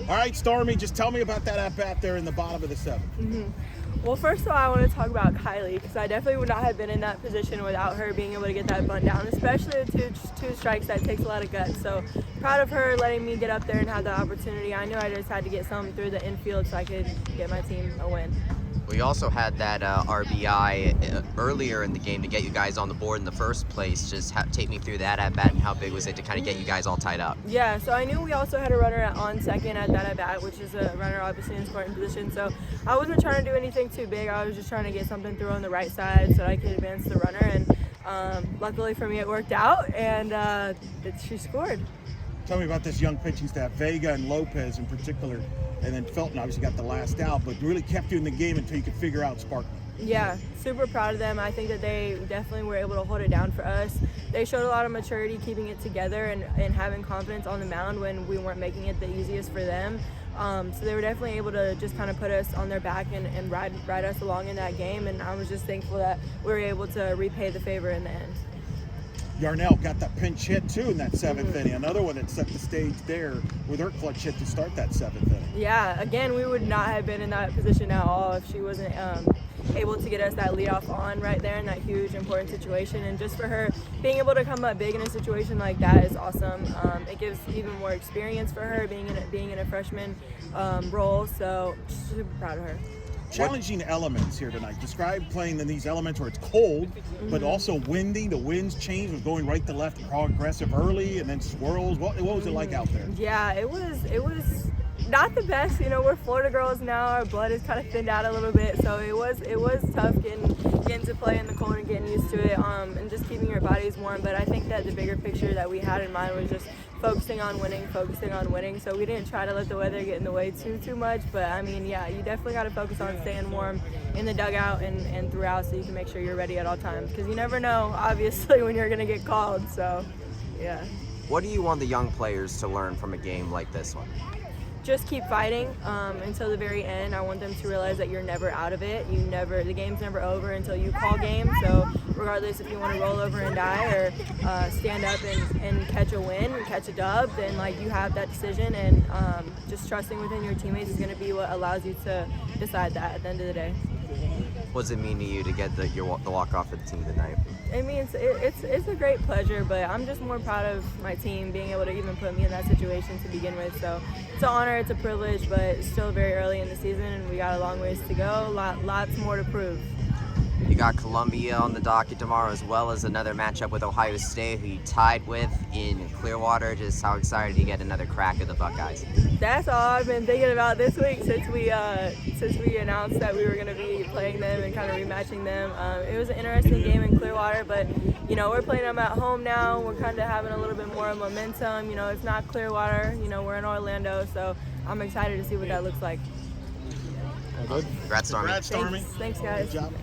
All right, Stormy, just tell me about that at-bat there in the bottom of the 7th. Well, first of all, I want to talk about Kylie, because I definitely would not have been in that position without her being able to get that bunt down, especially with two strikes. That takes a lot of guts. So proud of her letting me get up there and have the opportunity. I knew I just had to get something through the infield so I could get my team a win. We also had that RBI earlier in the game to get you guys on the board in the first place. Just take me through that at-bat and how big was it to kind of get you guys all tied up? Yeah, so I knew we also had a runner on second at that at-bat, which is a runner obviously in scoring position. So I wasn't trying to do anything too big. I was just trying to get something through on the right side so that I could advance the runner. And luckily for me, it worked out, and she scored. Tell me about this young pitching staff, Vega and Lopez in particular, and then Felton obviously got the last out, but really kept you in the game until you could figure out Sparkman. Yeah, super proud of them. I think that they definitely were able to hold it down for us. They showed a lot of maturity, keeping it together and having confidence on the mound when we weren't making it the easiest for them. So they were definitely able to just kind of put us on their back and ride us along in that game, and I was just thankful that we were able to repay the favor in the end. Yarnell got that pinch hit too in that 7th inning. Another one that set the stage there with her clutch hit to start that 7th inning. Yeah, again, we would not have been in that position at all if she wasn't able to get us that leadoff on right there in that huge important situation. And just for her being able to come up big in a situation like that is awesome. It gives even more experience for her being in a freshman role. So super proud of her. Challenging elements here tonight. Describe playing in these elements where it's cold, but also windy. The winds changed, was going right to left, aggressive early, and then swirls. What was it like out there? Yeah, it was not the best. You know, we're Florida girls now. Our blood is kind of thinned out a little bit, so it was tough getting to play in the cold and getting used to it, and just keeping your bodies warm. But I think that the bigger picture that we had in mind was just focusing on winning. So we didn't try to let the weather get in the way too much. But I mean, yeah, you definitely got to focus on staying warm in the dugout and throughout, so you can make sure you're ready at all times, because you never know, obviously, when you're gonna get called. So, yeah. What do you want the young players to learn from a game like this one? Just keep fighting until the very end. I want them to realize that you're never out of it. The game's never over until you call game. So regardless if you want to roll over and die or stand up and catch a win, catch a dub, then you have that decision, and just trusting within your teammates is going to be what allows you to decide that at the end of the day. What does it mean to you to get the walk-off for the team tonight? It means it's a great pleasure, but I'm just more proud of my team being able to even put me in that situation to begin with. So it's an honor, it's a privilege, but it's still very early in the season, and we got a long ways to go. Lots more to prove. You got Columbia on the docket tomorrow, as well as another matchup with Ohio State, who you tied with in Clearwater. Just how excited to get another crack at the Buckeyes? That's all I've been thinking about this week since we announced that we were going to be playing them and kind of rematching them. It was an interesting game in Clearwater, but we're playing them at home now. We're kind of having a little bit more momentum. It's not Clearwater. We're in Orlando, so I'm excited to see what that looks like. Good. Congrats, Stormy. Congrats, Stormy. Thanks guys. Good job.